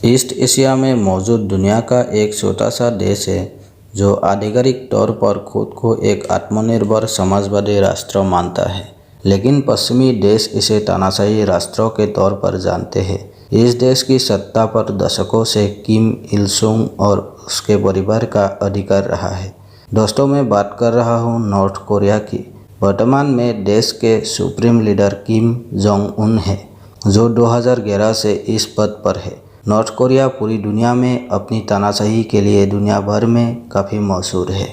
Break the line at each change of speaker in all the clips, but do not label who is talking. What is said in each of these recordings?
East Asia में मौजूद दुनिया का एक छोटा सा देश है जो आधिकारिक तौर पर खुद को एक आत्मनिर्भर समाजवादी राष्ट्र मानता है, लेकिन पश्चिमी देश इसे तानाशाही राष्ट्रों के तौर पर जानते हैं। इस देश की सत्ता पर दशकों से किम इल सुंग और उसके परिवार का अधिकार रहा है। दोस्तों, मैं बात कर रहा हूँ नॉर्थ कोरिया की। वर्तमान में देश के supreme leader Kim Jong Un है, जो 2011 से इस पद पर है। नॉर्थ कोरिया पूरी दुनिया में अपनी तानाशाही के लिए दुनिया भर में काफ़ी मशहूर है।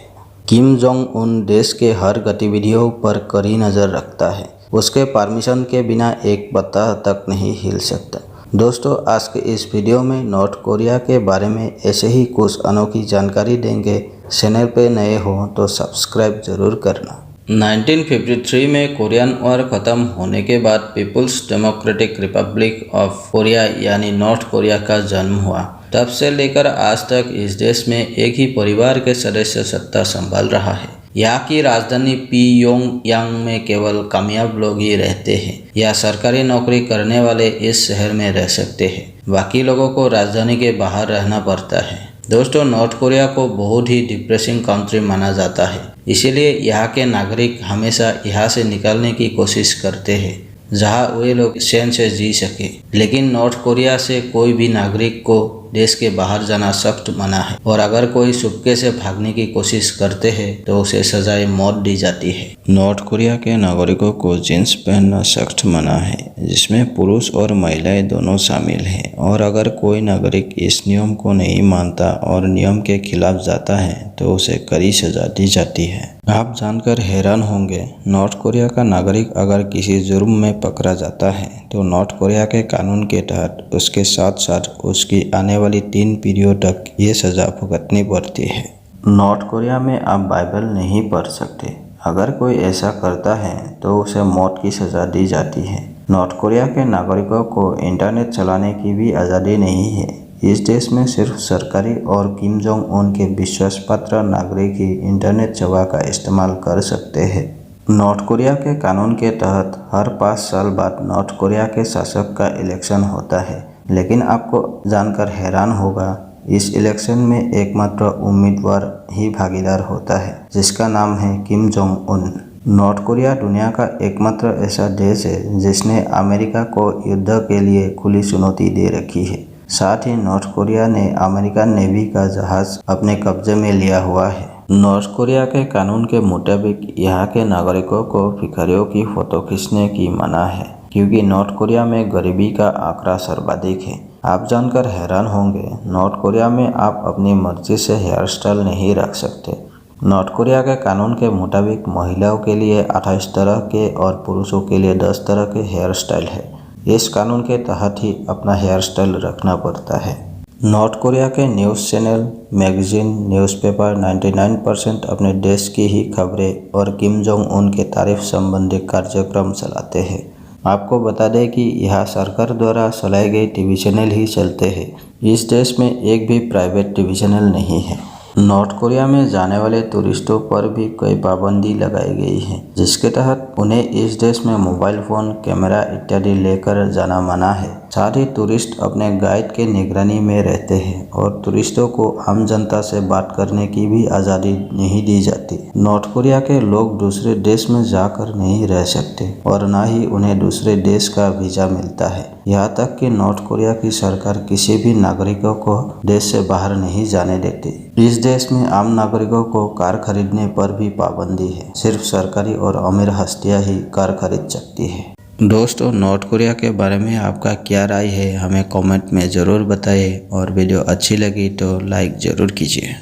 किम जोंग उन देश के हर गतिविधियों पर कड़ी नज़र रखता है। उसके परमिशन के बिना एक पत्ता तक नहीं हिल सकता। दोस्तों, आज के इस वीडियो में नॉर्थ कोरिया के बारे में ऐसे ही कुछ अनोखी जानकारी देंगे। चैनल पे नए हो तो सब्सक्राइब जरूर करना। 1953 में कोरियन वॉर ख़त्म होने के बाद People's Democratic Republic of Korea यानी नॉर्थ कोरिया का जन्म हुआ। तब से लेकर आज तक इस देश में एक ही परिवार के सदस्य सत्ता संभाल रहा है। यहाँ की राजधानी पियोंगयांग में केवल कामयाब लोग ही रहते हैं या सरकारी नौकरी करने वाले इस शहर में रह सकते हैं। बाकी लोगों को राजधानी के बाहर रहना पड़ता है। दोस्तों, नॉर्थ कोरिया को बहुत ही डिप्रेसिंग कंट्री माना जाता है, इसीलिए यहाँ के नागरिक हमेशा यहाँ से निकलने की कोशिश करते हैं जहाँ वे लोग चैन से जी सके। लेकिन नॉर्थ कोरिया से कोई भी नागरिक को देश के बाहर जाना सख्त मना है और अगर कोई चुपके से भागने की कोशिश करते हैं तो उसे सजाए मौत दी जाती है। नॉर्थ कोरिया के नागरिकों को जींस पहनना सख्त मना है, जिसमें पुरुष और महिलाएं दोनों शामिल हैं, और अगर कोई नागरिक इस नियम को नहीं मानता और नियम के खिलाफ जाता है तो उसे कड़ी सजा दी जाती है। आप जानकर हैरान होंगे, नॉर्थ कोरिया का नागरिक अगर किसी जुर्म में पकड़ा जाता है तो नॉर्थ कोरिया के कानून के तहत उसके साथ साथ उसकी आने वाली 3 पीढ़ियों तक ये सज़ा भुगतनी पड़ती है। नॉर्थ कोरिया में आप बाइबल नहीं पढ़ सकते। अगर कोई ऐसा करता है तो उसे मौत की सज़ा दी जाती है। नॉर्थ कोरिया के नागरिकों को इंटरनेट चलाने की भी आज़ादी नहीं है। इस देश में सिर्फ सरकारी और किम जोंग उन के विश्वासपात्र नागरिक ही इंटरनेट सेवा का इस्तेमाल कर सकते हैं। नॉर्थ कोरिया के कानून के तहत हर 5 साल बाद नॉर्थ कोरिया के शासक का इलेक्शन होता है, लेकिन आपको जानकर हैरान होगा, इस इलेक्शन में एकमात्र उम्मीदवार ही भागीदार होता है, जिसका नाम है Kim Jong Un. North Korea दुनिया का एकमात्र ऐसा देश है जिसने अमेरिका को युद्ध के लिए खुली चुनौती दे रखी है। साथ ही नॉर्थ कोरिया ने अमेरिकन नेवी का जहाज अपने कब्जे में लिया हुआ है। नॉर्थ कोरिया के कानून के मुताबिक यहाँ के नागरिकों को भिखारियों की फोटो खींचने की मना है, क्योंकि नॉर्थ कोरिया में गरीबी का आंकड़ा सर्वाधिक है। आप जानकर हैरान होंगे, नॉर्थ कोरिया में आप अपनी मर्जी से हेयर स्टाइल नहीं रख सकते। नॉर्थ कोरिया के कानून के मुताबिक महिलाओं के लिए 28 तरह के और पुरुषों के लिए 10 तरह के हेयर स्टाइल है। इस कानून के तहत ही अपना हेयर स्टाइल रखना पड़ता है। नॉर्थ कोरिया के न्यूज़ चैनल, मैगजीन, न्यूज़पेपर 99% अपने देश की ही खबरें और किम जोंग उन के तारीफ संबंधी कार्यक्रम चलाते हैं। आपको बता दें कि यहाँ सरकार द्वारा चलाए गए टीवी चैनल ही चलते हैं। इस देश में एक भी प्राइवेट टीवी चैनल नहीं है। नॉर्थ कोरिया में जाने वाले टूरिस्टों पर भी कई पाबंदी लगाई गई है, जिसके तहत उन्हें इस देश में मोबाइल फ़ोन, कैमरा इत्यादि लेकर जाना मना है। साथ ही टूरिस्ट अपने गाइड के निगरानी में रहते हैं और टूरिस्टों को आम जनता से बात करने की भी आज़ादी नहीं दी जाती। नॉर्थ कोरिया के लोग दूसरे देश में जाकर नहीं रह सकते और न ही उन्हें दूसरे देश का वीज़ा मिलता है। यहाँ तक कि नॉर्थ कोरिया की सरकार किसी भी नागरिकों को देश से बाहर नहीं जाने देती। इस देश में आम नागरिकों को कार खरीदने पर भी पाबंदी है। सिर्फ सरकारी और अमीर हस्तियाँ ही कार खरीद सकती है। दोस्तों, नॉर्थ कोरिया के बारे में आपका क्या राय है, हमें कमेंट में ज़रूर बताइए और वीडियो अच्छी लगी तो लाइक ज़रूर कीजिए।